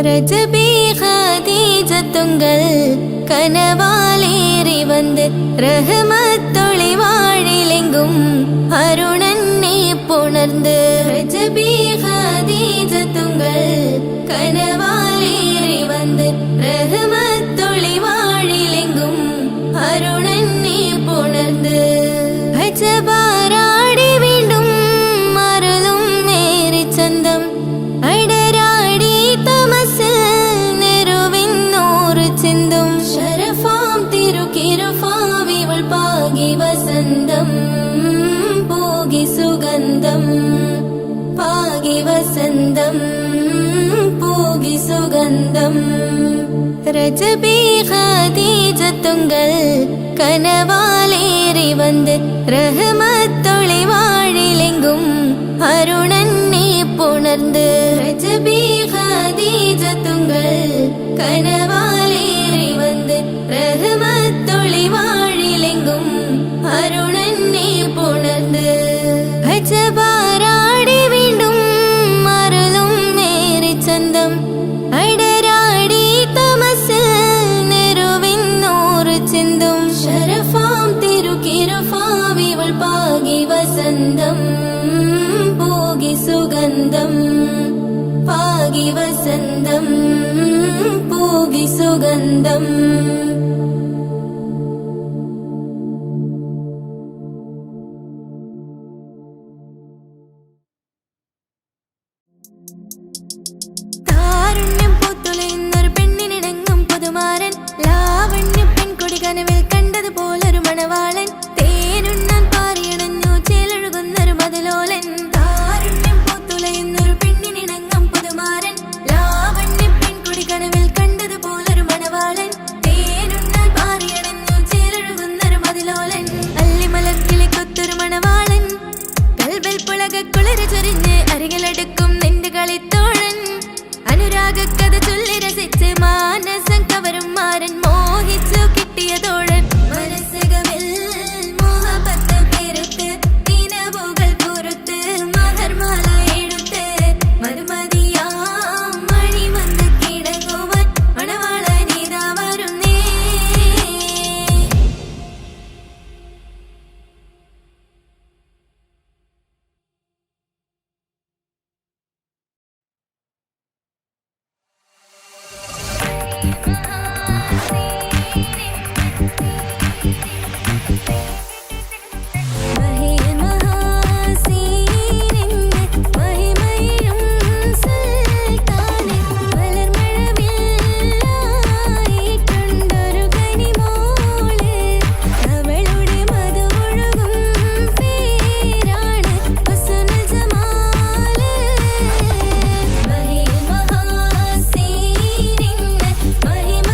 ரஜபி ஹதீஜத்துங்கள் கனவாலேறி வந்து ரஹமத்தொளி வாழிலெங்கும் அருணன்னே புணர்ந்து ரஜபி ஹதீஜத்துங்கள் கனவாலேறி வந்து ரஹமத்தொளி வாழிலெங்கும் அருணன்னே புணர்ந்து அஜபாராடி வீண்டும் மருளும் நேரி சந்தம் அடராடி தமசில் நெருவின்னோரு சிந்தும் ஷரஃபாம் திருக்கிருஃபாவிவள் பாகி வசந்தம் போகி சுகந்தம் பாகி வசந்தம் போகி சுகந்தம் ரஜபி ஹதீஜத்துங்கள் கனவாலேறி வந்து ரஹமத்தொளி வாழிலெங்கும் அருணன்னே புணர்ந்து ரஜபி ஹதீஜத்துங்கள் கனவாலேறி வந்து ரஹமத்தொளி வாழிலெங்கும் அருணன்னே புணர்ந்து அஜபாராடி வீண்டும் மருளும் நேரி சந்தம் அடராடி தமசில் நெருவின்னோரு சிந்தும் ஷரஃபாம் திருக்கிருஃபாவிவள் பாகி வசந்தம் போகி சுகந்தம் பாகி வசந்தம் போகி சுகந்தம் താരുണ്യം പൂത്തുലയുന്നൊരു പെണ്ണിനിണങ്ങും പുതുമാരൻ ലാവണ്യ പെൺകൊടി കനവിൽ കണ്ടതുപോലൊരു മണവാളൻ തേനുണ്ണാൻ പാറിയണഞ്ഞു ചേലൊഴുകുന്നൊരു മതിലോലൻ താരുണ്യം പൂത്തുലയുന്നൊരു പെണ്ണിനിണങ്ങും പുതുമാരൻ ലാവണ്യ പെൺകൊടി കനവിൽ കണ്ടതുപോലൊരു മണവാളൻ തേനുണ്ണാൻ പാറിയണഞ്ഞു ചേലൊഴുകുന്നൊരു മതിലോലൻ അല്ലിമലർക്കിളി കൊത്തൊരു മണവാളൻ കൽബിൽ പുളകുളിര് ചൊരിഞ്ഞ് അരികിലടുക്കും നിന്റെ കളിത്തോഴൻ അനുരാഗക്കഥ ചൊല്ലി രസിച്ച് മാനസം കവരും മാരൻ മോഹിച്ചു കിട്ടിയ തോഴൻ മനസ്സകമിൽ മോഹബത്ത് പെരുത്ത് നിലവുകൾ പുറത്ത് മഹർമാല എടുത്ത് മരുമതിയാം മണി വന്ന് കിടങ്ങുവാൻ മണവാളനിതാ വരുന്നേ മഹിമ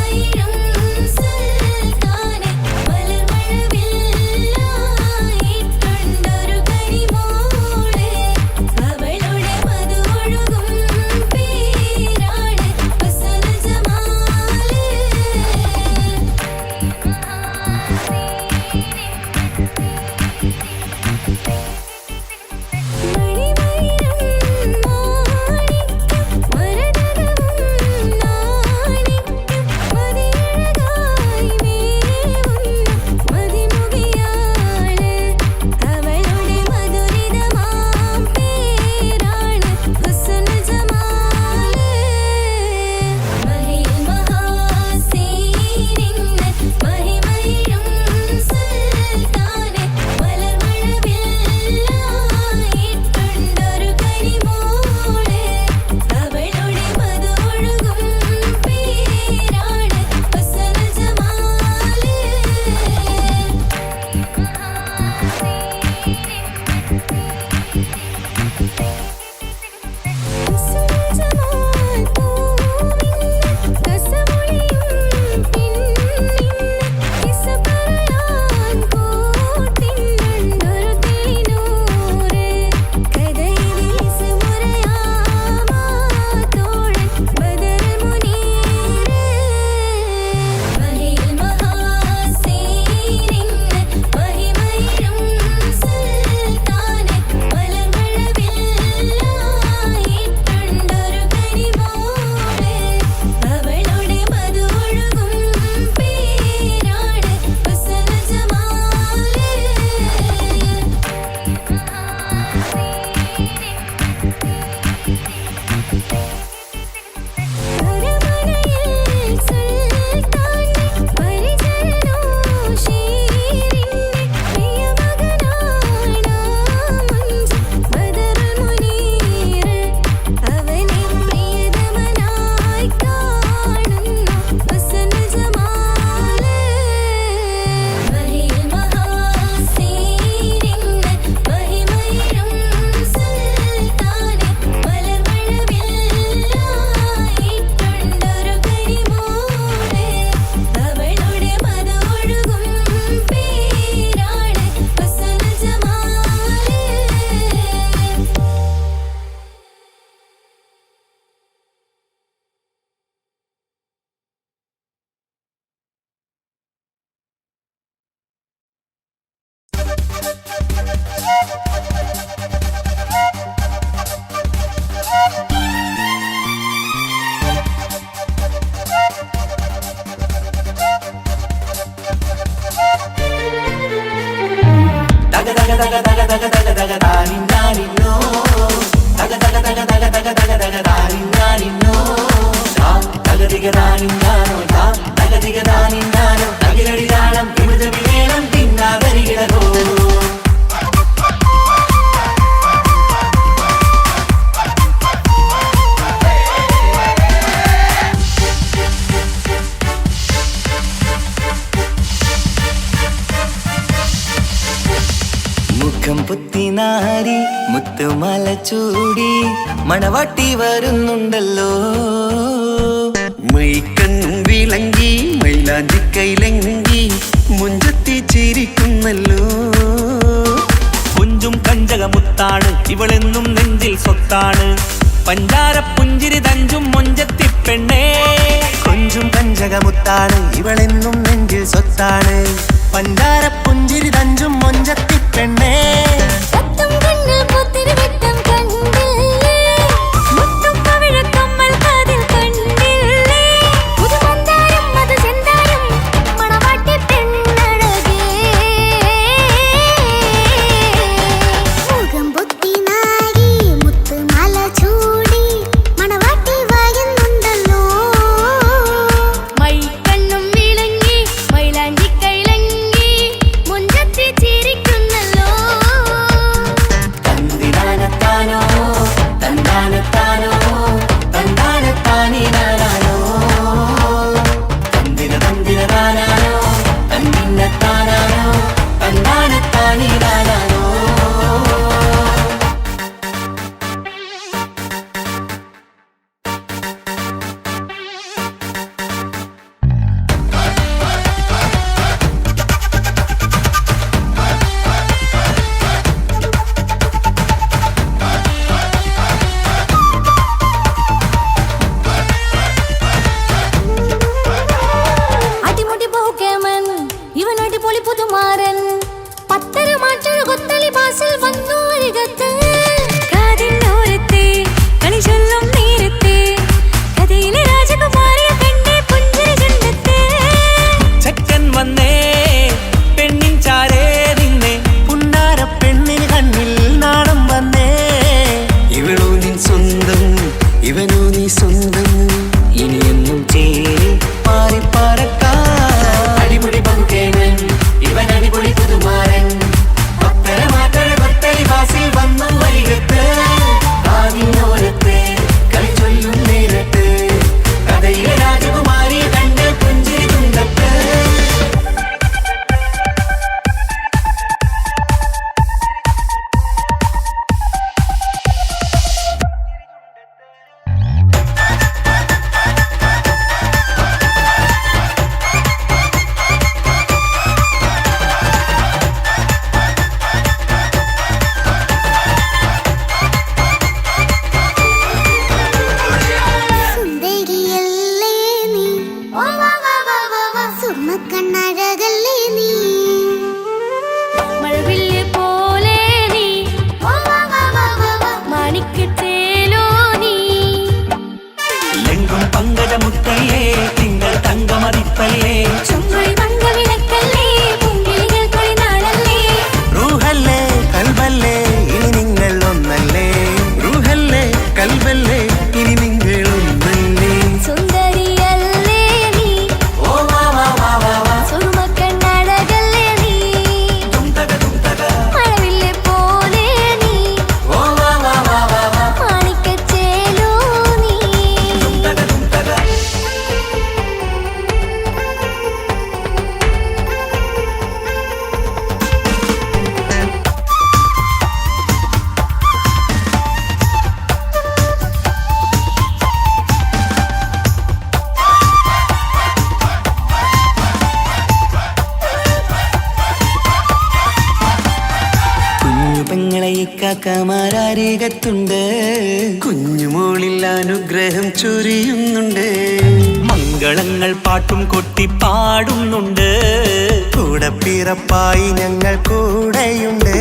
പുത്തിനാരി മുത്തുമാല ചൂടി മണവാട്ടി വരുന്നുണ്ടല്ലോ. മൈക്കണ്ണും വിളങ്ങി മൈലാഞ്ചി കൈലങ്കി മുഞ്ചത്തി ചിരിക്കുന്നല്ലോ. കുഞ്ചും കഞ്ചകമുത്താണ് ഇവളെന്നും നെഞ്ചിൽ സ്വത്താണ്. പഞ്ചാര പുഞ്ചിരി തഞ്ചും മൊഞ്ചത്തി പെണ്ണേ. കൊഞ്ചും കഞ്ചകമുത്താണ് ഇവളെന്നും നെഞ്ചിൽ സ്വത്താണ്. പഞ്ചാര പുഞ്ചിരി തഞ്ചും മൊഞ്ചത്തി പെണ്ണേ. ഇക്കാക്കമാരരികത്തുണ്ട്. കുഞ്ഞുമോളിൽ അനുഗ്രഹം ചൊരിയുന്നുണ്ട്. മംഗളങ്ങൾ പാട്ടും കൊട്ടി പാടുന്നുണ്ട്. കൂടെ പിറപ്പായി ഞങ്ങൾ കൂടെയുണ്ട്.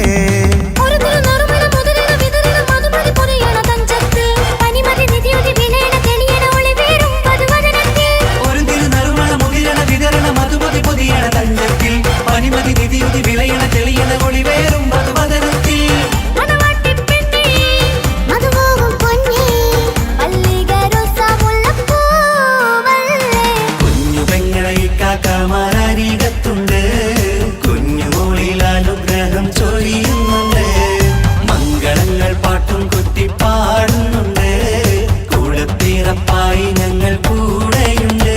ഒരു നറുമണ മുതിരണ വിതരണ മധുമതി പൊതിയണ തഞ്ചത്തിൽ പനിമതി നിധിയുതി വിലയണ തെളിയണ ഒളിവേറും മധുവദനത്തിൽ. ഒരു തിരുനറുമണ മുതിരണ വിതരണ മധുമതി പൊതിയണ തഞ്ചത്തിൽ പനിമതി നിധിയുതി വിളയണ തെളിയണ ഒളിവേറും മധുവദനത്തിൽ. മണവാട്ടിപ്പെണ്ണേ മധുമോഹം പൊന്നേ മല്ലിക റോസ മുല്ലപ്പൂവല്ലേ. കുഞ്ഞു പെങ്ങളെ ഇക്കാക്കമാരരികത്തുണ്ട്. കുഞ്ഞുമോളിൽ അനുഗ്രഹം ചൊരിയുന്നുണ്ട്. മംഗളങ്ങൾ പാട്ടും കുത്തി പാടുന്നുണ്ട്. കൂടെ പിറപ്പായി ഞങ്ങൾ കൂടെയുണ്ട്.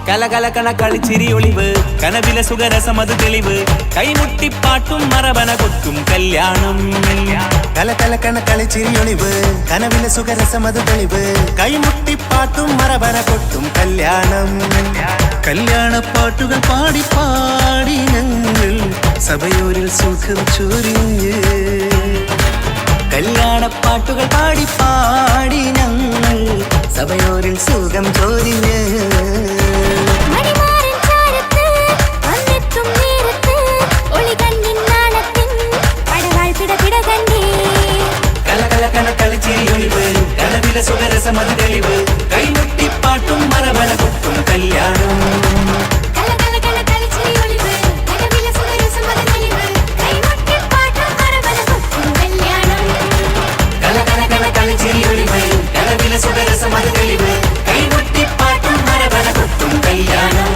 കലകലകണ കളിച്ചിരി ഒളിവ് കനവില സുഖരസമത് തെളിവ് കൈമുട്ടിപ്പാട്ടും മറവന കൊത്തും കല്യാണം. കലകലകണ കളിച്ചിരിയൊളിവ് കനവിലെ സുഖരസമത് തെളിവ് കൈമുട്ടിപ്പാട്ടും മറവന കൊട്ടും കല്യാണം. കല്യാണപ്പാട്ടുകൾ പാടി പാടി ഞങ്ങൾ സഭയോരിൽ സുഖം ചൊരിഞ്ഞ്. കല്യാണപ്പാട്ടുകൾ പാടി പാടി ഞങ്ങൾ സഭയോരിൽ സുഖം ചൊരിഞ്ഞ്. മണിമാരൻ ചാരത്ത് വന്നെത്തും നേരത്ത് ഒളികണ്ണിൻ നാണത്തിൻ പടവാൾ പിടപിട കണ്ടേ. കലകലകണ കളിച്ചിരിയൊളിവ് കനവില സുഖരസമത് തെളിവ് കൈമുട്ടിപ്പാട്ടും മറവന കൊട്ടും കല്യാണം. കലകലകണ കളിച്ചിരിയൊളിവ് കനവില സുഖരസമത് തെളിവ് കൈമുട്ടിപ്പാട്ടും മറവന കൊട്ടും കല്യാണം. കലകലകണ കളിച്ചിരിയൊളിവ് കനവില സുഖരസമത് തെളിവ് കൈമുട്ടിപ്പാട്ടും മറവന കൊട്ടും കല്യാണം.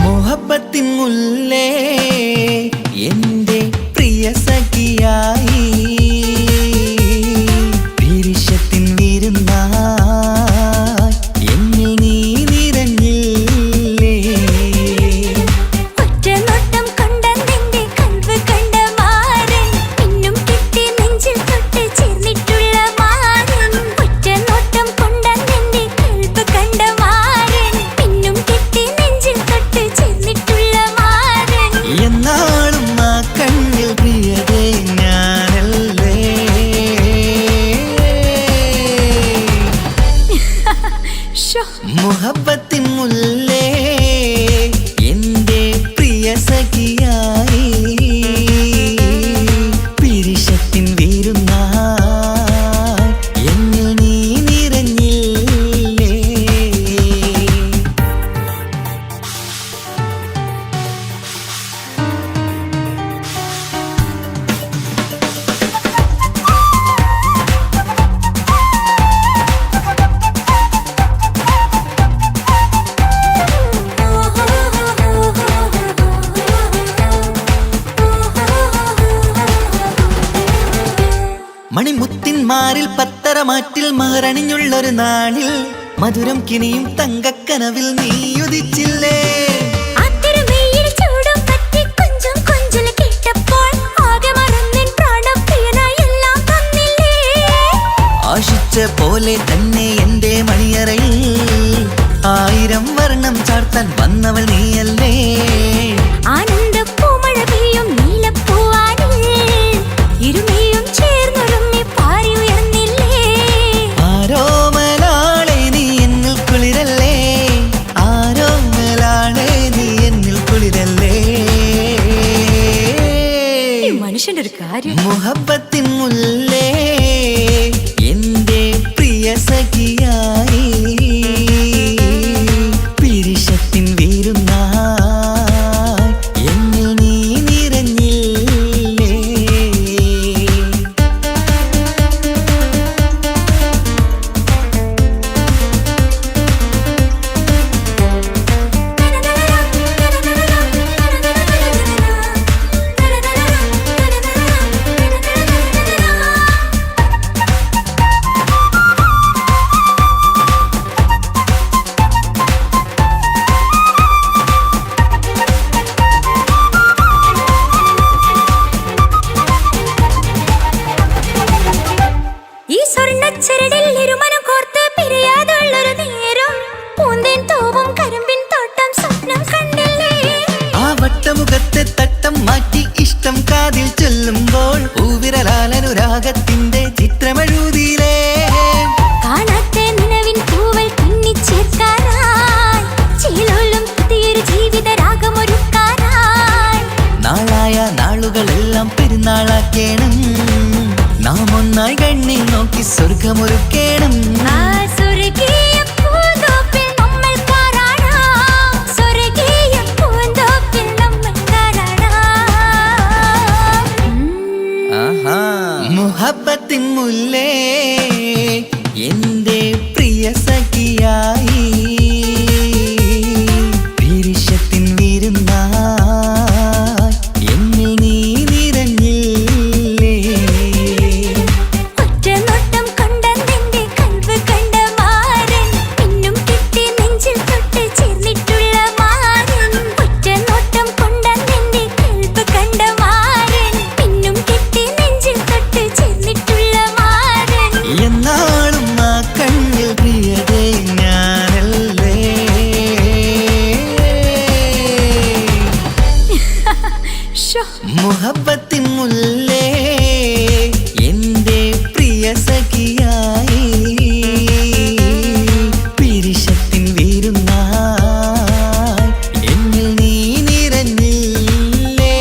മോഹബത്തിൻ മുല്ലേ എന്റെ പ്രിയ സഖിയായി പിരിശത്തിൻ വിരുന്നായി എന്നിൽ നീ നിറഞ്ഞില്ലേ. ഒറ്റ നോട്ടം കൊണ്ടെന്റെ കൽവ് കണ്ട മാരൻ പിന്നും കിട്ടി നെഞ്ചിൽ തൊട്ട് ചേർന്നിട്ടുള്ള മാരൻ. ഒറ്റ നോട്ടം കൊണ്ടെന്റെ കൽവ് കണ്ട മാരൻ പിന്നും കിട്ടി നെഞ്ചിൽ തൊട്ട് ചേർന്നിട്ടുള്ള മാരൻ. എന്നാളും ആ കണ്ണിൽ പ്രിയതേ ഞാനല്ലേ. ശോ മുഹബത്തിൻ മുല്ലേ എന്റെ പ്രിയ സഖിയായി പിരിശത്തിൻ വിരുന്നായി എന്നിൽ നീ നിറഞ്ഞില്ലേ. മണിമുത്തിന്മാരിൽ പത്തരമാറ്റിൽ മഹറണിഞ്ഞുള്ളൊരു നാളിൽ മധുരം കിനിയും തങ്കക്കനവിൽ നീ ഉദിച്ചില്ലേ. ആത്തിരമേയിൽ ചൂടും പറ്റി കൊഞ്ചും കൊഞ്ചല് കേട്ടപ്പോൾ ആകെ മറന്നിൻ പ്രാണപ്രിയനായി എല്ലാം തന്നില്ലേ. ആശിച്ച പോലെ തന്നെ എന്റെ മണിയറയിൽ ചാർത്താൻ വന്നവൾ നീയല്ലേ ആനന്ദ പൂമഴ പെയ്യും നീലപ്പൂവാനിൽ ഇരുമയും ചേർന്നൊരുമ്മി പാറി ഉയർന്നില്ലേ ആരോമലാളെ നീ എന്നിൽ കുളിരല്ലേ ആരോമലാളെ നീ എന്നിൽ കുളിരല്ലേ മനുഷ്യന്റെ ഒരു കാര്യം മുഹബത്തിൻ മുല്ലേ എന്റെ പ്രിയ സഖിയായി പിരിശത്തിൻ വീരുന്നായി എന്നിൽ നീ നിറഞ്ഞില്ലേ ഈ സ്വർണ്ണച്ചരടിൽ ഇരുമനം കോർത്ത് പിരിയാതുള്ളൊരു നേരം പൂന്തേൻ തോവും കരിമ്പിൻ തോട്ടം സ്വപ്നം കണ്ടില്ലേ ആ വട്ടമുഖത്തെ തട്ടം മാറ്റി ഇഷ്ടം കാതിൽ ചൊല്ലുമ്പോൾ പൂവിരലാലനുരാഗത്തിന്റെ ചിത്രമെഴുതിയിലേ കാണാത്ത നിലവിൻ പൂവൽ പിന്നിച്ചേർക്കാനായി ചിലോലും പുതിയൊരു ജീവിത രാഗമൊരുക്കാനായി നാളായ നാളുകളെല്ലാം പെരുന്നാളാക്കേണം നാം ഒന്നായി കണ്ണിൽ നോക്കി സ്വർഗമൊരുക്കേണം ആ സ്വർഗീയ പൂന്തോപ്പിൽ നമ്മൾ കാണാം സ്വർഗീയ പൂന്തോപ്പിൽ നമ്മൾ കാണാം ആഹാ. മുഹബത്തിൻ മുല്ലേ എന്റെ പ്രിയ സഖിയായി പിരിശത്തിൻ വിരുന്നായി എന്നിൽ നീ നിറഞ്ഞില്ലേ ഒറ്റ നോട്ടം കൊണ്ടെന്റെ കൽവ് കണ്ട മാരൻ പിന്നും കിട്ടി നെഞ്ചിൽ തൊട്ട് ചേർന്നിട്ടുള്ള മാരൻ ഒറ്റ നോട്ടം കൊണ്ടെന്റെ കൽവ് കണ്ട മാരൻ പിന്നും കിട്ടി നെഞ്ചിൽ തൊട്ട് ചേർന്നിട്ടുള്ള മാരൻ എന്നാളും ആ കണ്ണിൽ പ്രിയതേ ഞാനല്ലേ ഷോ മുഹബത്തിൻ മുല്ലേ എന്റെ പ്രിയ സഖിയായി പിരിശത്തിൻ വീരുന്നായി എന്നിൽ നീ നിറഞ്ഞില്ലേ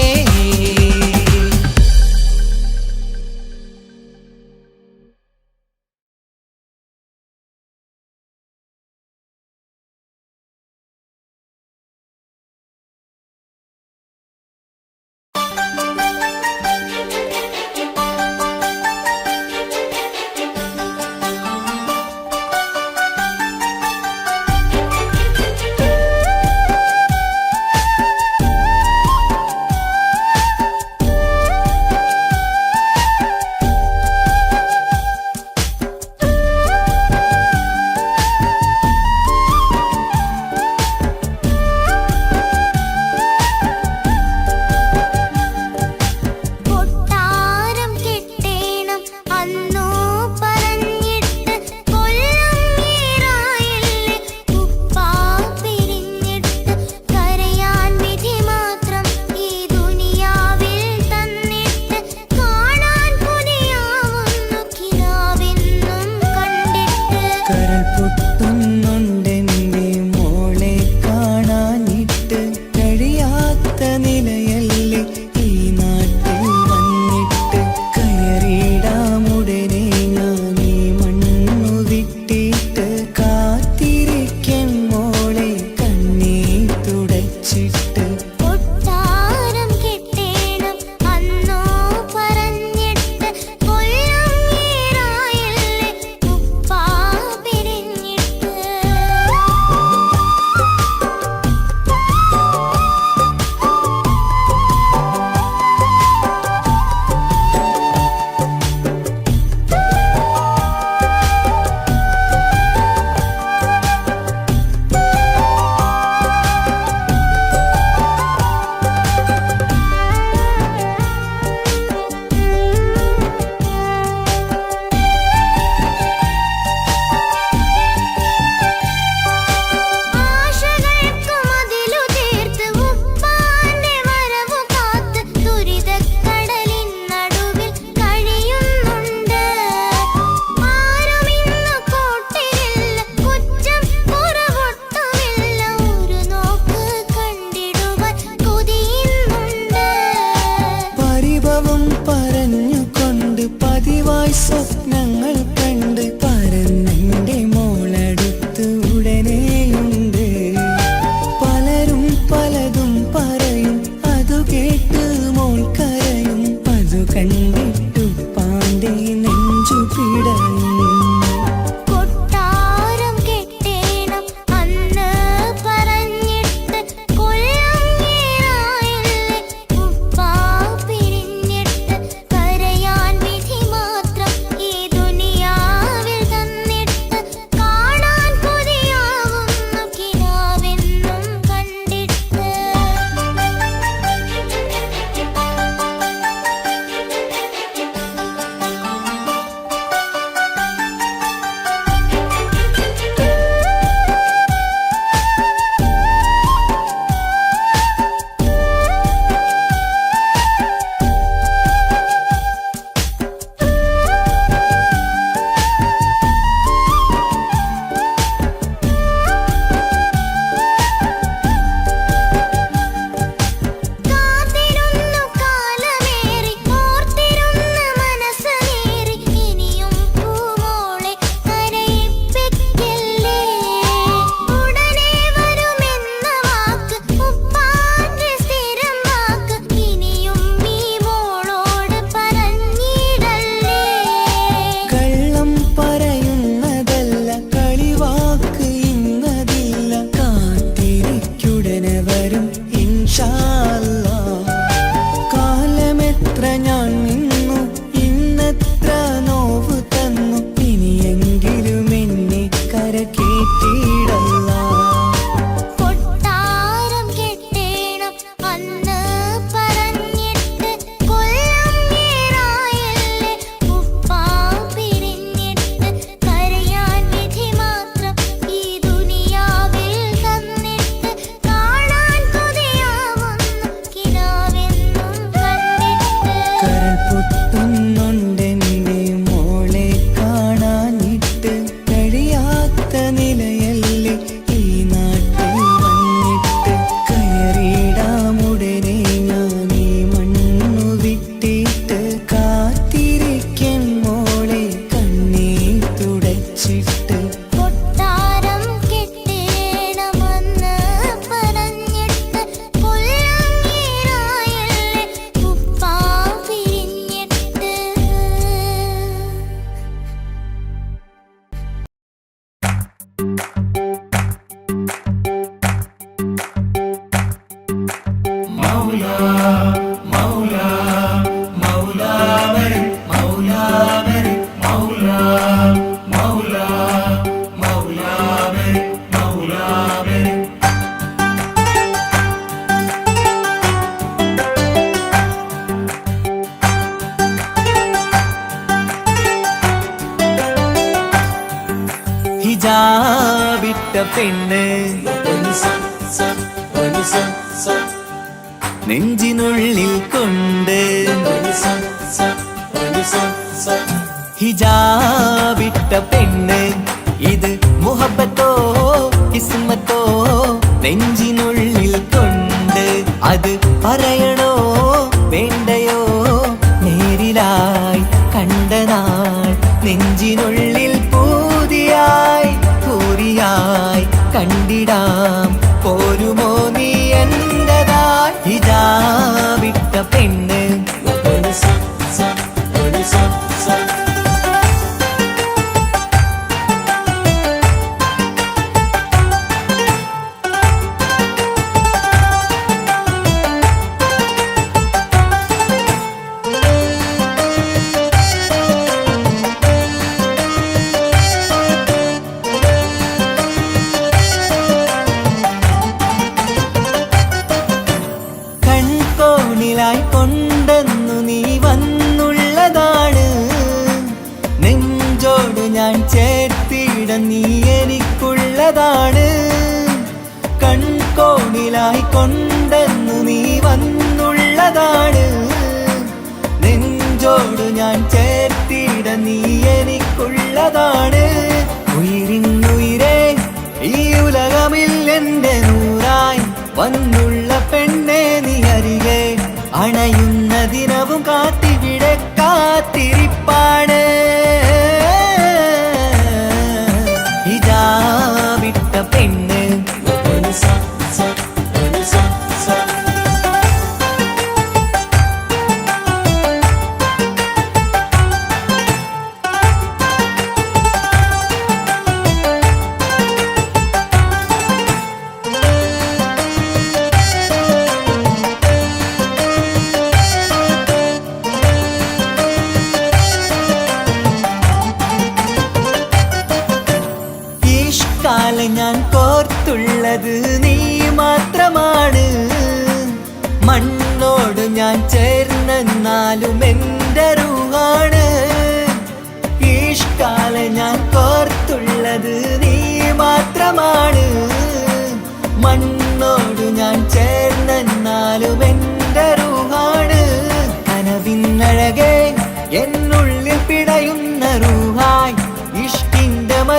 നിനക്കായി സ്വപ്നങ്ങൾ കണ്ട് പറന്നെന്റെ മോളടുത്ത് ഉടനെയുണ്ട്. പലരും പലതും പറയും, അതു കേട്ട് മോൾ കരയും. അതു കണ്ടിട്ടു പാന്റെ നെഞ്ചു പിടയും. ഹിജാബിട്ട പെണ്ണ് നെഞ്ചിനുള്ളിൽ കൊണ്ട് ഹിജാബിട്ട പെണ്ണ് ഇത് മുഹബത്തോ കിസ്മത്തോ നെഞ്ചിനുള്ളിൽ കൊണ്ട് അത് പറയണോ വേണ്ടയോ നേരിലായി കണ്ട നാൾ നെഞ്ചിനുള്ളിൽ പൂതിയായി പൂരിയായി കണ്ടിടാം പോരുമോ നീ എന്റതായി ഹിജാബിട്ട പെണ്ണ് കൊണ്ടെന്നു നീ വന്നുള്ളതാണ് നെഞ്ചോട് ഞാൻ ചേർത്തിട നീ എനിക്കുള്ളതാണ് കൺകോണിലായി കൊണ്ടെന്നു നീ വന്നുള്ളതാണ് നെഞ്ചോട് ഞാൻ ചേർത്തിട നീ എനിക്കുള്ളതാണ് ഉയിരിന്നുയിരേ ഈ ഉലകമിൽ എന്റെ നൂറായി വന്നുള്ള പെണ്ണെ നീ അരികെ അണയുന്ന ദിനവും കാത്തിവിടെ കാത്തിരിപ്പാണ്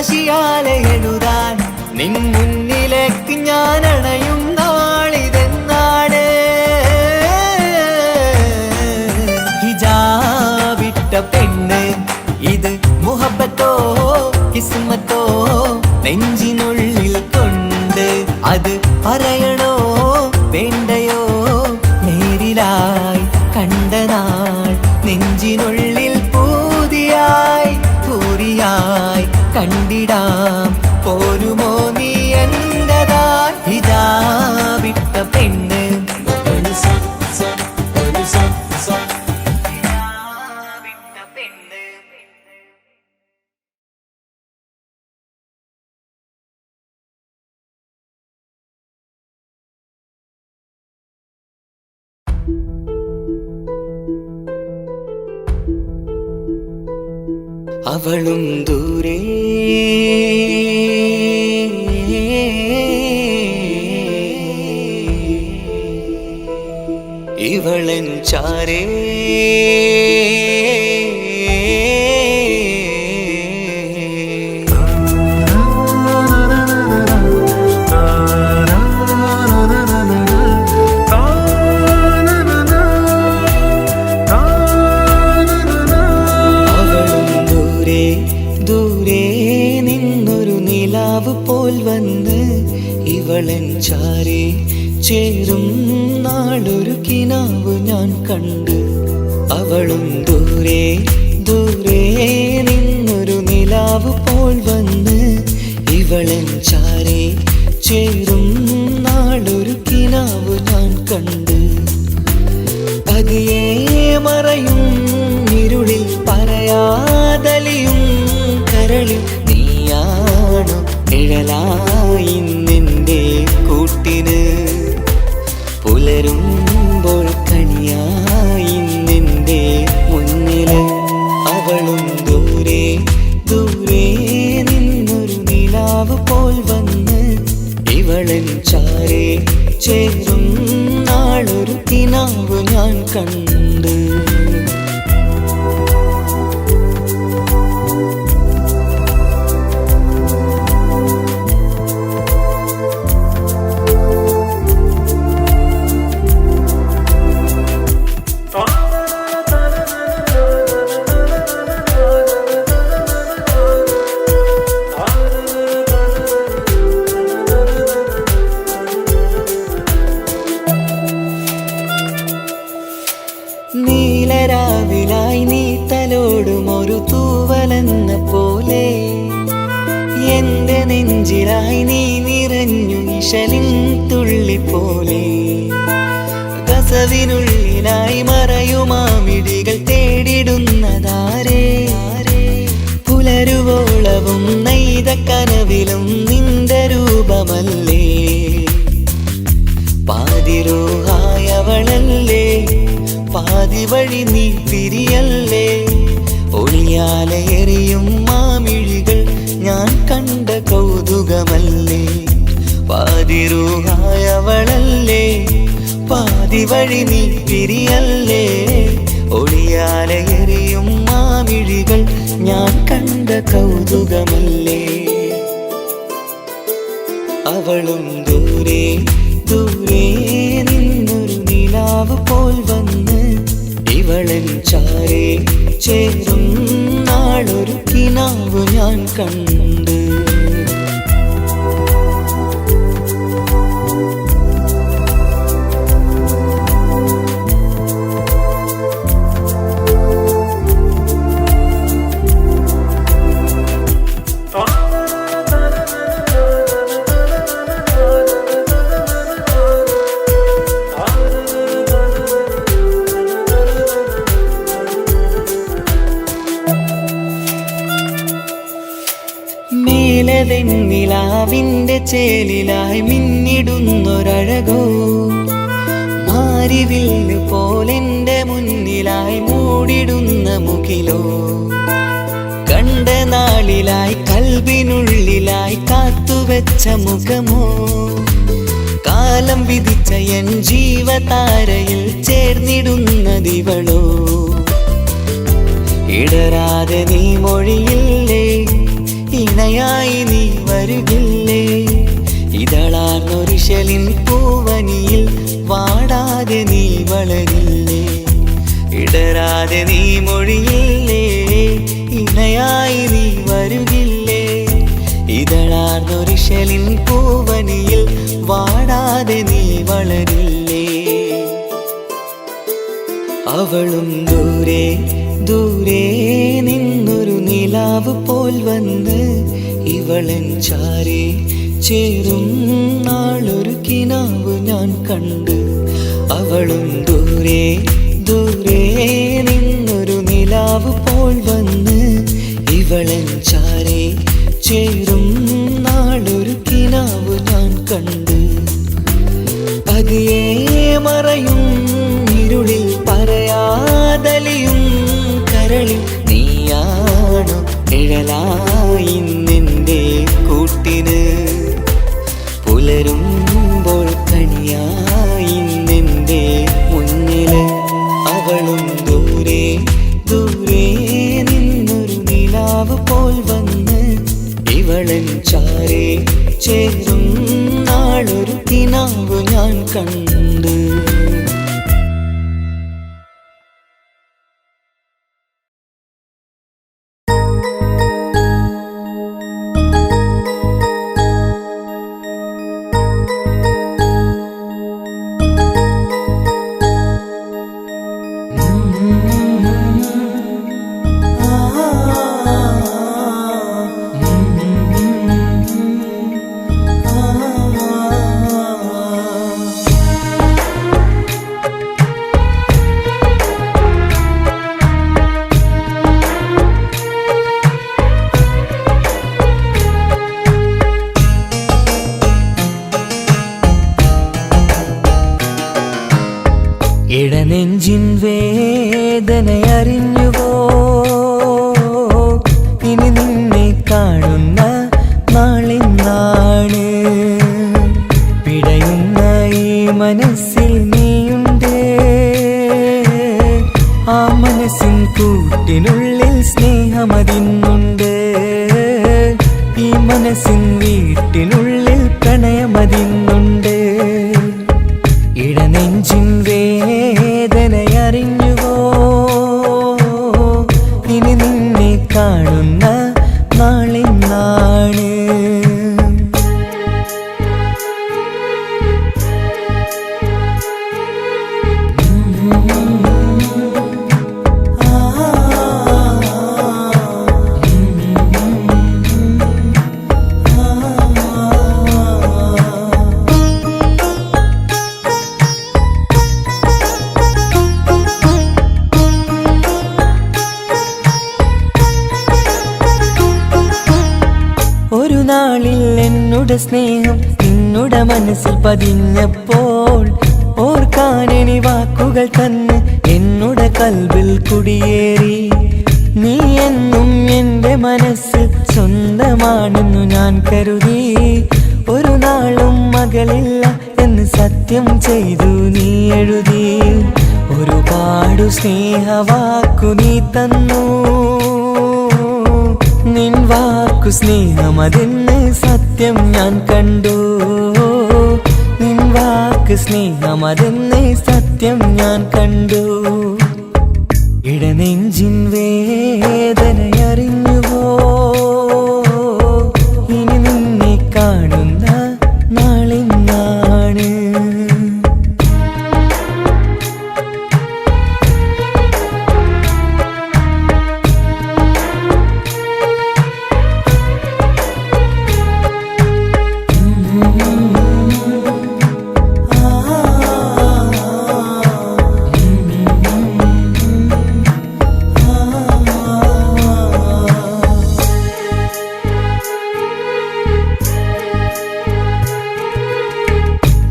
വാശിയാലെ എഴുതാൻ നിൻ മുന്നിലേക്ക് ഞാൻ അണയും നാളിതെന്നാണ്. ഹിജാബിട്ട പെണ്ണ് ഇത് മുഹബത്തോ കിസ്മത്തോ നെഞ്ചിനുള്ളിൽ കൊണ്ട് അത് പറയണോ വേണ്ടയോ നേരിലായി കണ്ട നാൾ നെഞ്ചിനുള്ളിൽ പൂതിയായി പൂരിയായി കണ്ടിടാം പോരുമോ നീ എന്റതായി. ഹിജാബിട്ട പെണ്ണ് അവളും ദൂരെ ഇവളൻ ചാരേ പോൽ വന്ന് ഇവളൻ ചാരേ ചേരും നാളൊരു കിനാവ് ഞാൻ കണ്ട്. അവളും ദൂരെ ദൂരെ നിന്നൊരു നിലാവ് പോൽ വന്ന് ഇവളൻ ചാരേ ചേരും നാളൊരു കിനാവ് ഞാൻ കണ്ട്. പതിയെ മറയും ഇരുളിൽ പറയാതലിയും കരളിൽ നീയാണു നിഴലായി നിന്റെ കൂട്ടിന്. പുലരുമ്പോൾ കണിയായി നിന്റെ മുന്നില്. അവളും ദൂരെ ദൂരെ നിന്നൊരു നിലാവ് പോൽ വന്ന് ഇവളൻ ചാരേ ചേരും നാളൊരു കിനാവ് ഞാൻ കണ്ട്. നീലരാവിലായി നീ തലോടും ഒരു തൂവലെന്ന പോലെ എന്റെ നെഞ്ചിലായി നീ നിറഞ്ഞു നിഴലിൻ തുള്ളി പോലെ. കസവിനുള്ളിലായി മറയുമാമിടികൾ തേടിടുന്നതാരേ. പുലരുവോളവും നെയ്ത കനവിലും നിന്റെ രൂപമല്ലേ. പാതിരൂഹായവളല്ലേ പാതി വഴി നീ തിരിയല്ലേ. ഒളിയാലെ എറിയും മാമിഴികൾ ഞാൻ കണ്ട കൗതുകമല്ലേ. പാതിരൂഹായവളല്ലേ പാതി വഴി നീ തിരിയല്ലേ. ഒളിയാലെ എറിയും മാമിഴികൾ ഞാൻ കണ്ട കൗതുകമല്ലേ. അവളും ദൂരെ ദൂരെ നിന്നൊരു നിലാവ് പോൽ വന്ന് ഇവളൻ ചാരേ ചേരും നാളൊരു കിനാവ് ഞാൻ കണ്ട്. നിലാവിന്റെ ചേലിലായി മിന്നിടുന്നൊരഴകോ മാരിവില്ല് പോലെന്റെ മുന്നിലായി മൂടിടുന്ന മുകിലോ. കണ്ട നാളിലായി കൽബിനുള്ളിലായി കാത്തുവെച്ച മുഖമോ. കാലം വിധിച്ച എൻ ജീവതാരയിൽ ചേർന്നിടുന്നതിവളോ. ഇടരാതെ നീ മൊഴിയില്ലേ ഇണ ഇണയായി നീ വരുകില്ലേ? ഇതളാർന്നൊരിശലിൻ പൂവനിയിൽ വാടാതെ നീ വളരില്ലേ? ഇടരാതെ നീ മൊഴിയില്ലേ? ഇണയായി നീ വരുകില്ലേ? ഇതളാർന്നൊരിശലിൻ പൂവനിയിൽ വാടാതെ നീ വളരില്ലേ? അവളും ദൂരെ ദൂരെ നിന്നൊരു നിലാവ് പോൽ വന്ന് ഇവളൻ ചാരി ചേരും നാളൊരു കിനാവ് ഞാൻ കണ്ട്. അവളും ദൂരെ ദൂരെ നിന്നൊരു നിലാവ് പോൽ വന്ന് ഇവളൻ ചാരി ചേരും നാളൊരു കിനാവ് ഞാൻ കണ്ട്. പതിയെ മറയും ഇരുളിൽ പറയാതലിയും കരളിൽ നീയാണു നിഴലായി നിന്റെ കൂട്ടിന്. പുലരുമ്പോൾ കണിയായി നിന്റെ മുന്നില്. അവളും ദൂരെ ദൂരെ നിന്നൊരു നിലാവ് പോൽ വന്ന് ഇവളൻ ചാരേ ചേരും നാളൊരു കിനാവ് ഞാൻ കണ്ട്. ഇടനെഞ്ചിൻ വേദനയറിഞ്ഞുവോ? ഇനി നിന്നെ കാണുന്ന നാളിന്നാണ്. പിടയുന്ന ഈ മനസ്സിൽ നീയുണ്ട്. ആ മനസ്സിൻ കൂട്ടിനുള്ളിൽ സ്നേഹമതിന്നുണ്ട്. ഈ മനസ്സിൻ വീട്ടിനുള്ളിൽ പ്രണയമതിന്നുണ്ട്. ഇടനെഞ്ചിൻ വേദനയറിഞ്ഞുവോ? ഇനി നിന്നെ കാണുന്ന നാളിന്നാണ്. ഒരു നാളിൽ എന്നുടെ സ്നേഹം നിന്നുടെ മനസ്സിൽ പതിഞ്ഞപ്പോൾ ഓർക്കാനെനി വാക്കുകൾ തന്ന് എന്നുടെ കൽബിൽ കുടിയേറി. നീ എന്നും എൻ്റെ മനസ്സിൽ സ്വന്തമാണെന്നു ഞാൻ കരുതി. ഒരു നാളും മകളില്ല എന്ന് സത്യം ചെയ്തു നീ എഴുതി. ഒരുപാടു സ്നേഹവാക്കു നീ തന്നു. നിൻ വാക്കു സ്നേഹമതെന്ന് സത്യം ഞാൻ കണ്ടു. നിൻ വാക്ക് സ്നേഹമതെന്ന് സത്യം ഞാൻ കണ്ടു. ഇടനെഞ്ചിൻ വേദനയറിഞ്ഞുവോ? ഇനി നിന്നെ കാണുന്ന നാളിന്നാണ്.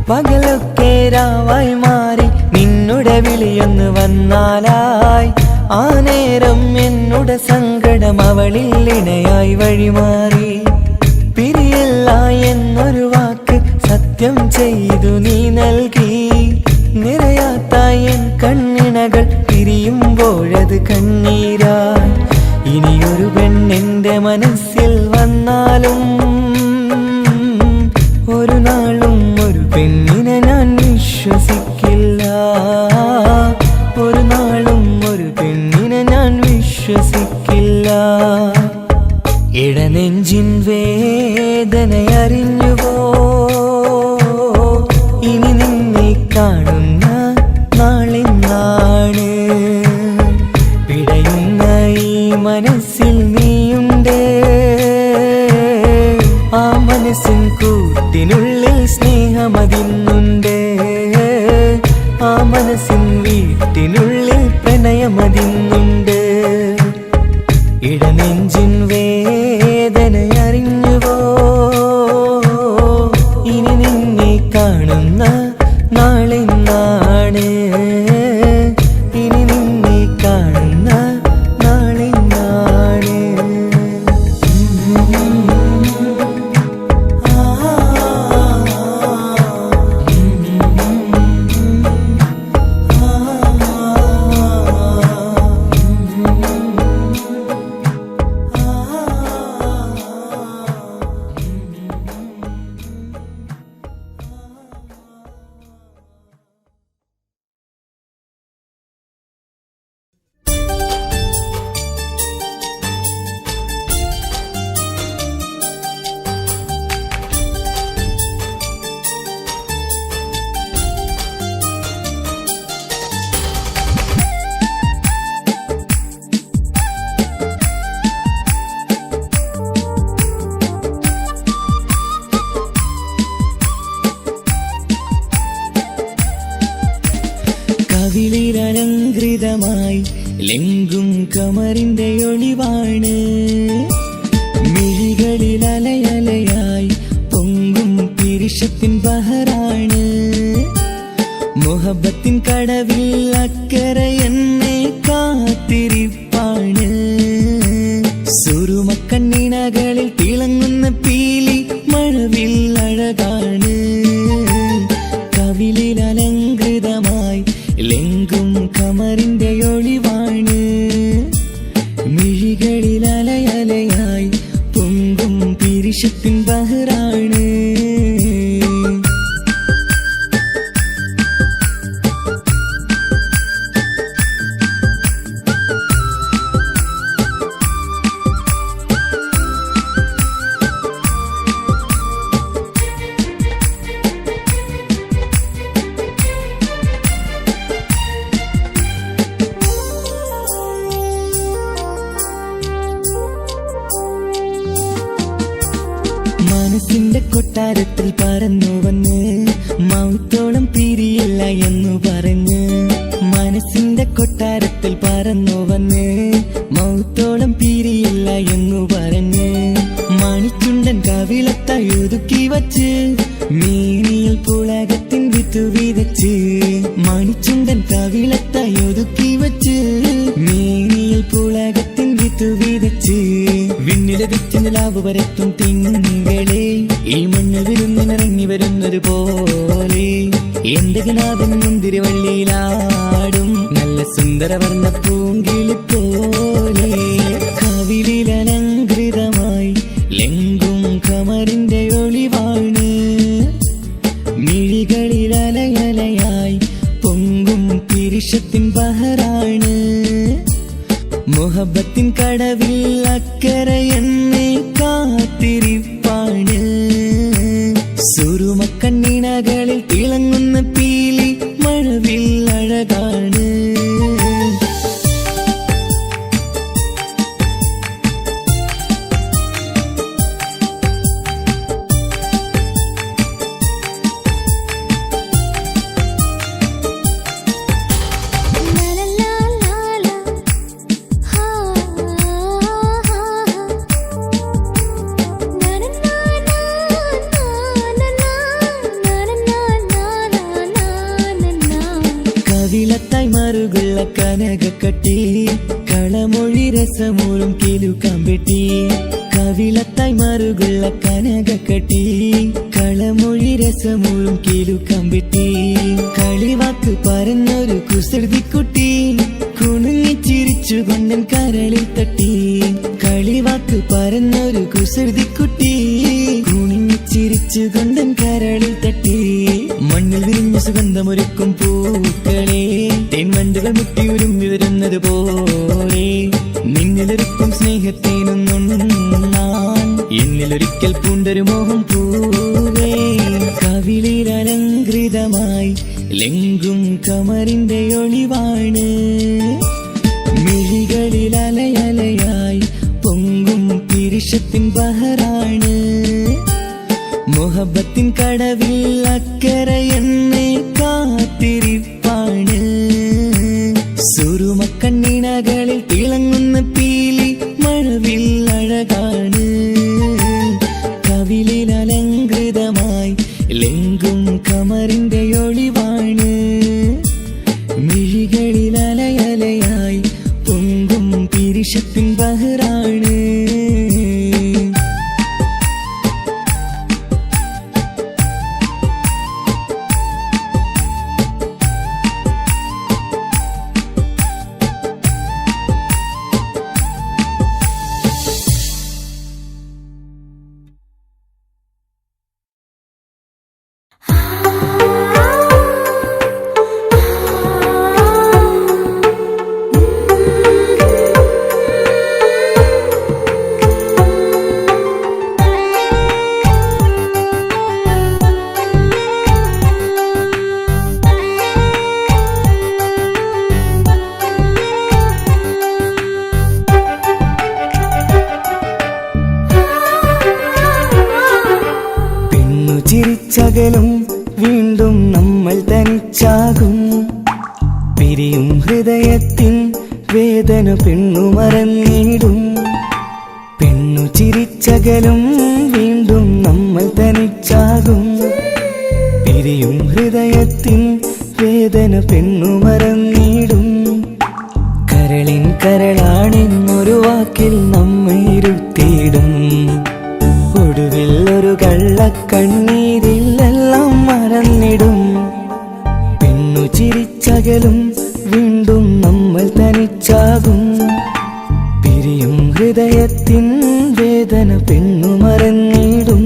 പകലൊക്കെ രാവായി മാറി നിന്നുടെ വിളിയൊന്ന് വന്നാലായി. ആ നേരം എന്നുടെ സങ്കടം അവളിൽ ഇണയായി വഴിമാറി. പിരിയില്ല എന്നൊരു വാക്ക് സത്യം ചെയ്തു നീ നൽകി. നിറയാത്ത എൻ കണ്ണിണകൾ പിരിയുമ്പോഴത് കണ്ണീരായി. ഇനിയൊരു പെണ്ണെന്റെ മനസ്സിൽ വന്ന ഒരു നാളും ഒരു പെണ്ണിനെ ഞാൻ വിശ്വസിക്കില്ല. ഒരു നാളും ഒരു പെണ്ണിനെ ഞാൻ വിശ്വസിക്കില്ല. ഇടനെഞ്ചിൻ വേദനയറിഞ്ഞുവോ? ഇനി നിന്നെ കാണുന്ന നാളെന്നാണ്. പിടയുന്ന ഈ മനസ്സിൽ നീയുണ്ട്. ആ മനസ്സിൻ കൂട്ടിനുള്ളിൽ സ്നേഹമതിന്നുണ്ട്. ആ മനസ്സിൻ വീട്ടിനുള്ളിൽ പ്രണയമതിന്നുണ്ട്. ഇടനെഞ്ചിൻ വേദനയറിഞ്ഞുവോ? ഇനി നിന്നെ കാണുന്ന നാളെന്നാണ്. ഇനി നിന്നെ കാണുന്ന നാളെന്നാണ്. കവിളിലലങ്കൃതമായി ലെങ്കും കമറിന്റെ ഒളിവാണ്. മിഴികളിൽ അലയലയായി പൊങ്കും പിരിശത്തിൻ ബഹറാണ്. മുഹബത്തിൻ കടവിൽ അക്കരെ എന്നെ കാത്തിരിപ്പാണ്. സുറുമക്കണ്ണിണകളിൽ തിളങ്ങുന്ന പീലി മഴവിൽ അഴകാണ്. കവിളിലലങ്കൃതമായി ലെങ്കും കമറിന്റെ ഒളിവാണ്. മിഴികളിൽ അലയലയായി പൊങ്കും പിരിശത്തിൻ ബഹറാണ്. മനസ്സിന്റെ കൊട്ടാരത്തിൽ പറന്നു വന്ന് മൗത്തോളം പിരിയില്ല എന്നു പറഞ്ഞ്. മനസ്സിന്റെ കൊട്ടാരത്തിൽ പറന്നു വന്ന് മൗത്തോളം പിരിയില്ല എന്നു പറഞ്ഞ്. മണിച്ചുണ്ടൻ കവിളത്തായി ഒതുക്കി വച്ച് മേനിയിൽ പുളകത്തിൻ വിത്തു വിതച്ച്. മണിച്ചുണ്ടൻ കവിളത്തായി ഒതുക്കി വച്ച് മേനിയിൽ പുളകത്തിൻ വിത്തു വിതച്ച്. വിണ്ണിലതിച്ച് നിലാവ് വരത്തും തിങ്കളെ ഈ മണ്ണിൽ വിരുന്നിനിറങ്ങി വരുന്നൊരു പോലെ. എന്റെ കിനാവിൻ മുന്തിരിവള്ളിയിലാടും നല്ല സുന്ദരവർണ്ണ പൂങ്കിളി പോലെ. കവിളിലലങ്കൃതമായി ലെങ്കും കമറിന്റെ ഒളിവാണ്. മിഴികളിൽ അലയലയായി പൊങ്കും പിരിശത്തിൻ ബഹറാണ്. മുഹബത്തിൻ കടവിൽ അക്കരെ എന്നെ കാത്തിരിപ്പാണ്. സുറുമക്കണ്ണിണകളിൽ തിളങ്ങുന്ന പീലി മഴവിൽ അഴകാണ്. കവിളത്തായി മറുകുള്ള കനകക്കട്ടി കളമൊഴി രസമൂറും കിലുക്കാമ്പെട്ടി. കവിളത്തായി മറുകുള്ള കനകക്കട്ടി കളമൊഴി രസമൂറും കിലുക്കാമ്പെട്ടി. കളിവാക്ക് പറഞ്ഞൊരു കുസൃതിക്കുട്ടി കുണുങ്ങി ചിരിച്ചു കൊണ്ടൻ കരളിൽ തട്ടി. കളിവാക്ക് പറഞ്ഞൊരു കുസൃതിക്കുട്ടി കുണിഞ്ഞു ചിരിച്ചുകൊണ്ടൻ കരളിൽ തട്ടി മണ്ണിൽ വിരിഞ്ഞ സുഗന്ധമൊരുക്കും പൂക്കളെ തേൻവണ്ടുകൾ മുട്ടി ഉരുമ്പി വരുന്നത് പോലെ നിന്നിലൊരുക്കും സ്നേഹത്തേനൊന്നുണ്ണാൻ എന്നിലൊരിക്കൽ പൂണ്ടൊരു മോഹം പൂവേ കവിളിൽ അലങ്കൃതമായി ലെങ്കും കമറിന്റെ ഒളിവാണ് മിഴികളിൽ അലയലയായി പൊങ്കും പിരിശത്തിൻ ബഹറാണ് മുഹബത്തിൻ കടവിൽ അക്കരെ എന്നെ കാത്തിരിപ്പാണ് സുറുമക്കണ്ണിണകളിൽ തിളങ്ങുന്ന പീലി മഴവിൽ അഴകാണ് കവിളിൽ അലങ്കൃതമായി ലെങ്കും കമറിന്റെ ഒളിവാണ് മിഴികളിൽ അലയലയായി പൊങ്കും പിരിശത്തിൻ ബഹറാണ് ചിരിച്ചകലും വീണ്ടും നമ്മൾ തനിച്ചാകും പിരിയും ഹൃദയത്തിൻ വേദന പെണ്ണു മറന്നിടും പെണ്ണു ചിരിച്ചകലും വീണ്ടും നമ്മൾ തനിച്ചാകും പിരിയും ഹൃദയത്തിൻ വേദന പെണ്ണു മറന്നിടും കരളിൻ കരളാണെന്നൊരു വാക്കിൽ നമ്മെ ഇരുത്തിയിടും ഒടുവിൽ ഒരു കള്ളക്കണ്ണീരിലെല്ലാം മറന്നിടും പെണ്ണു ചിരിച്ചകലും വീണ്ടും നമ്മൾ തനിച്ചാകും പിരിയും ഹൃദയത്തിൻ വേദന പെണ്ണു മറന്നിടും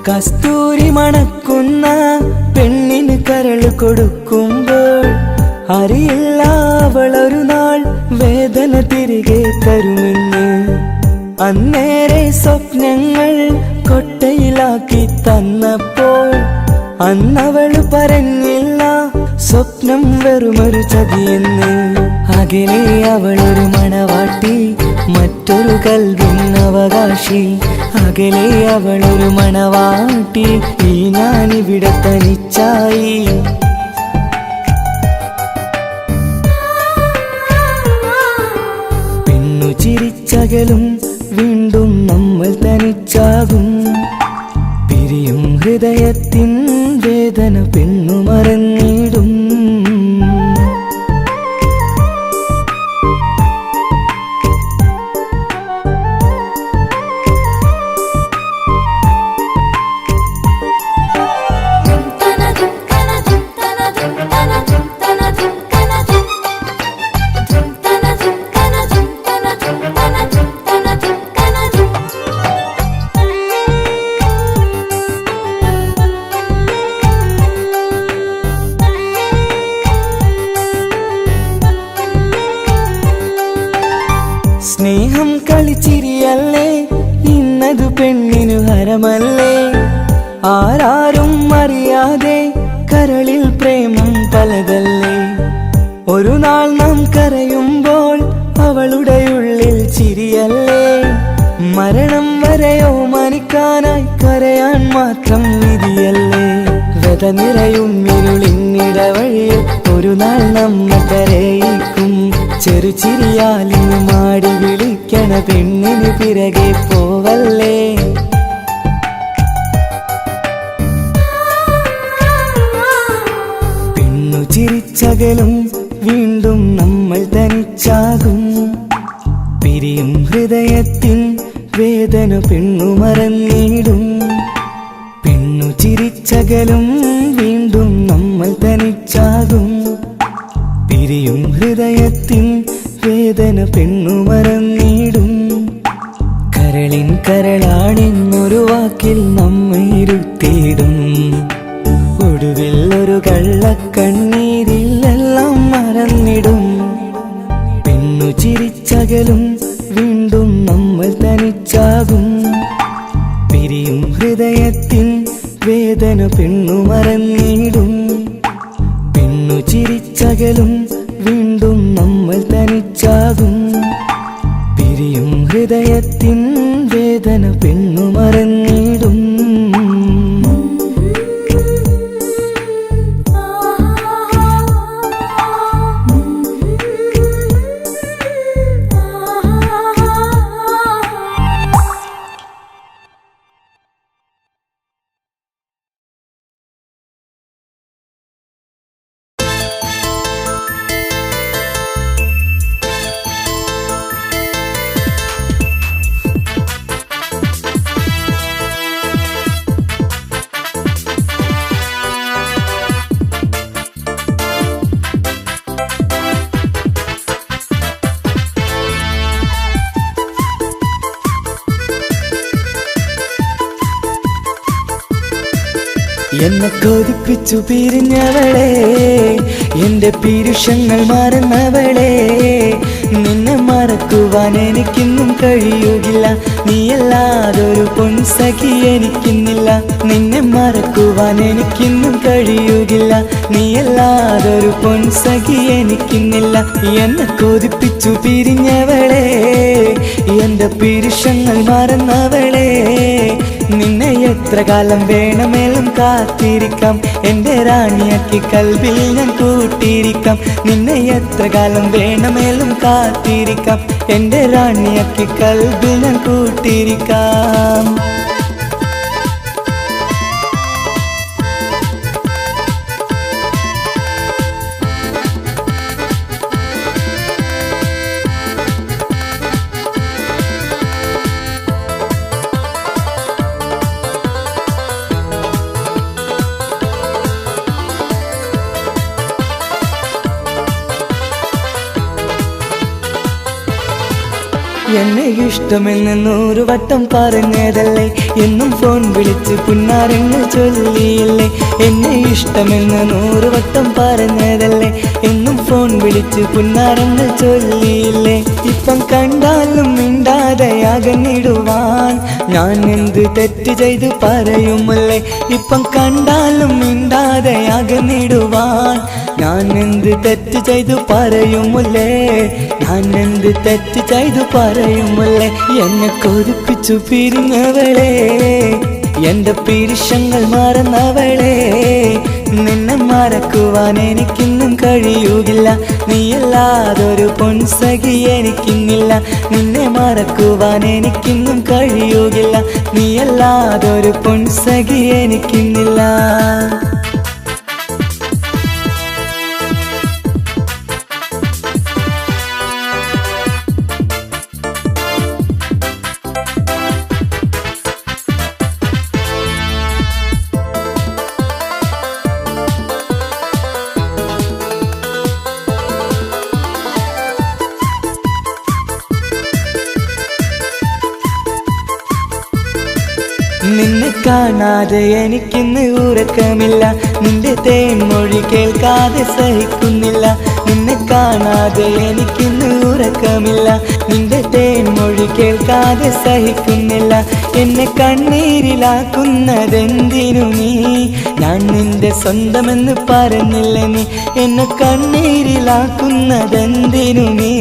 കസ്തൂരി മണക്കുന്ന പെണ്ണിന് കരള് കൊടുക്കുമ്പോൾ അറിയില്ല അവളൊരു നാൾ വേദന തിരികെ തരുമെന്ന് അന്നേരെ സ്വപ്നങ്ങൾ കൊട്ടയിലാക്കി തന്നപ്പോൾ അന്നവള് പറഞ്ഞില്ല സ്വപ്നം വെറുമൊരു ചതിയെന്ന് അകലെ അവളൊരു മണവാട്ടി മറ്റൊരു കൽവിൻ അവകാശി അകലെ അവളൊരു മണവാട്ടി ഈ ഞാനിവിടെ തനിച്ചായി പെണ്ണു ചിരിച്ചകലും വീണ്ടും നമ്മൾ തനിച്ചാകും പിരിയും ഹൃദയത്തിൻ വേദന പെണ്ണു മറന്നിടും സ്നേഹം കളിച്ചിരിയല്ലേ ഇന്നതു പെണ്ണിനു ഹരമല്ലേ ആരാരും അറിയാതെ കരളിൽ പ്രേമം പലതല്ലേ ഒരു നാൾ നാം കരയുമ്പോൾ അവളുടെ ഉള്ളിൽ ചിരിയല്ലേ മരണം വരെയോ മനിക്കാനായി കരയാൻ മാത്രം വിധിയല്ലേ വ്യത നിറയും ഇരുളിന്നിടവഴിയിൽ ഒരു നാൾ നമ്മ കരയിക്കും ചെറുചിരിയാലിന് മാടി വിളിക്കണ പെണ്ണിന് പിറകെ പോവല്ലേ. പെണ്ണു ചിരിച്ചകലും വീണ്ടും നമ്മൾ തനിച്ചാകും. പിരിയും ഹൃദയത്തിൻ വേദന പെണ്ണു മറന്നിടും. പെണ്ണു ചിരിച്ചകലും വീണ്ടും നമ്മൾ തനിച്ചാകും. പിരിയും ഹൃദയത്തിൻ വേദന പെണ്ണു മറന്നിടും. കരളിൻ കരളാണെന്നൊരു വാക്കിൽ നമ്മെ ഇരുത്തിയിടും. ഒടുവിൽ ഒരു കള്ളക്കണ്ണീരിൽ എല്ലാം മറന്നിടും. പെണ്ണു ചിരിച്ചകലും വീണ്ടും നമ്മൾ തനിച്ചാകും. പിരിയും ഹൃദയത്തിൻ വേദന പെണ്ണു മറന്നിടും. പെണ്ണു ചിരിച്ചകലും വീണ്ടും നമ്മൾ തനിച്ചാകും. പിരിയും ഹൃദയത്തിൻ വേദന പെണ്ണു മറന്നിടും. എന്നെ കൊതിപ്പിച്ചു പിരിഞ്ഞവളെ, എന്റെ പീരുഷങ്ങൾ മറന്നവളെ. നിന്നെ മറക്കുവാൻ എനിക്കിന്നും കഴിയുകില്ല. നീയല്ലാതൊരു പൊൻസഖി എനിക്കിന്നില്ല. നിന്നെ മറക്കുവാൻ എനിക്കിന്നും കഴിയുകില്ല. നീയല്ലാതൊരു പൊൻസഖി എനിക്കിന്നില്ല. എന്നെ കൊതിപ്പിച്ചു പിരിഞ്ഞവളെ, എന്റെ പീരുഷങ്ങൾ മറന്നവളെ. നിന്നെ എത്ര കാലം വേണമെങ്കിലും കാത്തിരിക്കാം. എന്റെ റാണിയാക്കി കൽബിൽ ഞാൻ കൂട്ടിയിരിക്കാം. നിന്നെ എത്ര കാലം വേണമെങ്കിലും കാത്തിരിക്കാം. എന്റെ റാണിയാക്കി കൽബിൽ ഞാൻ കൂട്ടിയിരിക്കാം. എന്നെ ഇഷ്ടമെന്ന് 100 വട്ടം പറഞ്ഞതല്ലേ, എന്നും ഫോൺ വിളിച്ച് പുന്നാരങ്ങൾ ചൊല്ലിയില്ലേ. എന്നെ ഇഷ്ടമെന്ന് 100 വട്ടം പറഞ്ഞതല്ലേ, എന്നും ഫോൺ വിളിച്ച് പുന്നാരങ്ങൾ ചൊല്ലിയില്ലേ. ഇപ്പം കണ്ടാലും മിണ്ടാതെ അകന്നിടുവാൻ ഞാൻ എന്ത് തെറ്റ് ചെയ്ത് പറയുമല്ലേ. ഇപ്പം കണ്ടാലും മിണ്ടാതെ അകന്നിടുവാൻ ഞാൻ എന്ത് തെറ്റ് ചെയ്തു പറയുമല്ലേ. ഞാൻ എന്ത് തെറ്റ് ചെയ്തു പറയുമല്ലേ. എന്നെ കൊതിപ്പിച്ചു പിരിഞ്ഞവളെ, എന്റെ പീരുഷങ്ങൾ മറന്നവളെ. നിന്നെ മറക്കുവാൻ എനിക്കിന്നും കഴിയുകില്ല. നീയല്ലാതൊരു പൊൻസഖി എനിക്കിന്നില്ല. നിന്നെ മറക്കുവാൻ എനിക്കിന്നും കഴിയുകില്ല. നീയല്ലാതൊരു പൊൻസഖി എനിക്കിന്നില്ല. നിന്നെ കാണാതെ എനിക്കിന്ന് ഉറക്കമില്ല. നിന്റെ തേൻമൊഴി കേൾക്കാതെ സഹിക്കുന്നില്ല. നിന്നെ കാണാതെ എനിക്കിന്ന് ഉറക്കമില്ല. നിന്റെ തേൻമൊഴി കേൾക്കാതെ സഹിക്കുന്നില്ല. എന്നെ കണ്ണീരിലാക്കുന്നതെന്തിനു നീ? ഞാൻ നിന്റെ സ്വന്തമെന്ന് പറഞ്ഞില്ല നീ. എന്നെ കണ്ണീരിലാക്കുന്നതെന്തിനു നീ?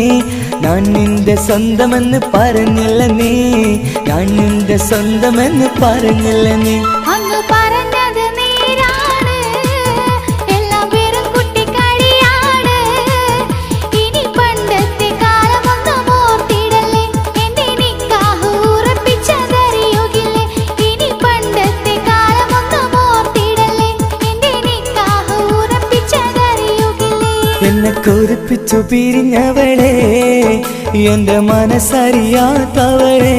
ഞാൻ നിന്റെ സ്വന്തമെന്ന് പറഞ്ഞില്ല നീ. ഞാൻ നിന്റെ സ്വന്തമെന്ന് പറഞ്ഞില്ല നീ. അങ്ങ് പറഞ്ഞത് നേരാണ്, എല്ലാം വെറും കുട്ടിക്കളിയാണ്. ഇനി പണ്ടത്തെ കൊതിപ്പിച്ചു പിരിഞ്ഞവളെ എന്റെ മനസ്സറിയാത്തവളെ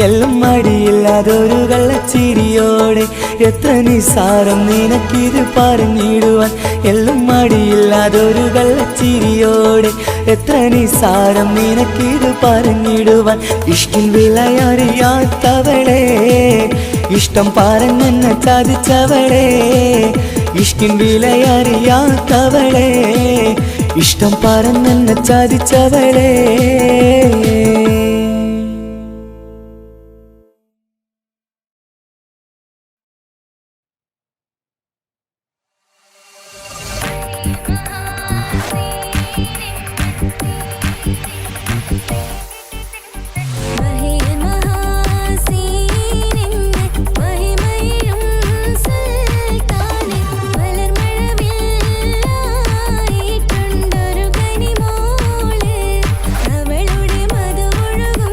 എല്ലാം മടിയില്ലാതൊരു കള്ളച്ചിരിയോടെ എത്ര നിസാരം നിനക്കിത് പറഞ്ഞിടുവാൻ എല്ലാം മടിയില്ലാതൊരു കള്ളച്ചിരിയോടെ എത്ര നിസാരം നിനക്കിത് പറഞ്ഞിടുവാൻ ഇഷ്ടിൽ വിലയറിയാത്തവളെ ഇഷ്ടം പറഞ്ഞെന്നെ ചതിച്ചവളെ ഇഷ്ടിൻ വിലയറിയാത്തവളെ ഇഷ്ടം പറഞ്ഞെന്നെ ചതിച്ചവളെ അവളുടെ മധുവൊഴുകും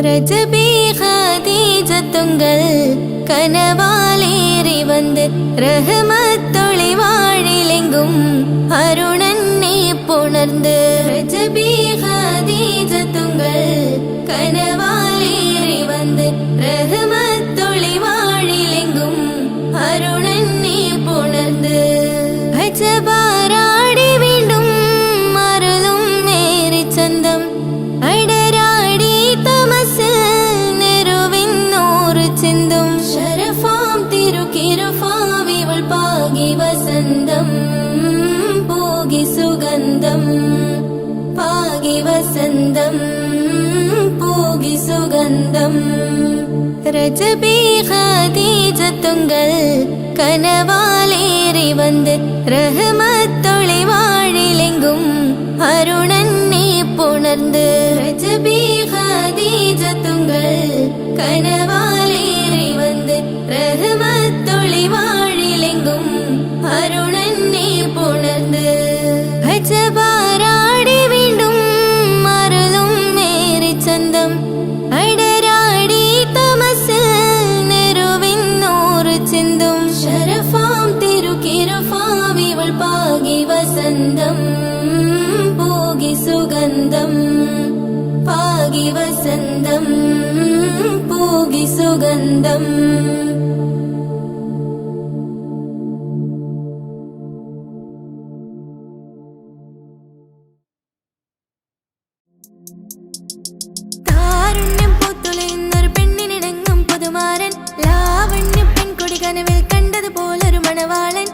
രജബി ഖദീജത്തുങ്കൾ കനവാലേറി വന്ന് റഹ്മത്തൊളി വാഴിലെങ്കും അരുണനെ പുണർന്ന് രജബി ഖദീജത്തുങ്കൾ കനവാലേറി വന്ന് റഹ്മത്തൊളി വാഴിലെങ്കും അരുണനെ പുണർന്ന് അജബാരാടി വീണ്ടും മറലും നേരി ചന്തം അടരാടി തമസ് നെരുവിന്നൂറ് ചിന്തും ശരഫാം തിരുക്കിരുഫാവിവൾ പാകി വസന്തം പോകി സുഗന്ധം പാകി വസന്തം പോകി സുഗന്ധം രജബി ഖദീജത്തുങ്കൾ കനവാലേറി വന്ന് റഹ്മത്തൊളി വാഴിലെങ്കും അരുണനെ പുണർന്ന് രജബി ഖദീജത്തുങ്കൾ കനവാലേറി വന്ന് റഹ്മത്തൊളി വാഴിലെങ്കും അരുണനെ പുണർന്ന് അജബാരാടി വീണ്ടും മറലും നേരി ചന്തം അടരാടി തമസ് നെരുവിന്നൂറ് ചിന്തും ശരഫാം തിരുക്കിരുഫാവിവൾ പാകി വസന്തം പോകി സുഗന്ധം പാകി വസന്തം പോകി സുഗന്ധം താരുണ്യം പൂത്തുലയുന്നൊരു പെണ്ണിനിണങ്ങും പുതുമാരൻ ലാവണ്യ പെൺകൊടി കനവിൽ കണ്ടതുപോലൊരു മണവാളൻ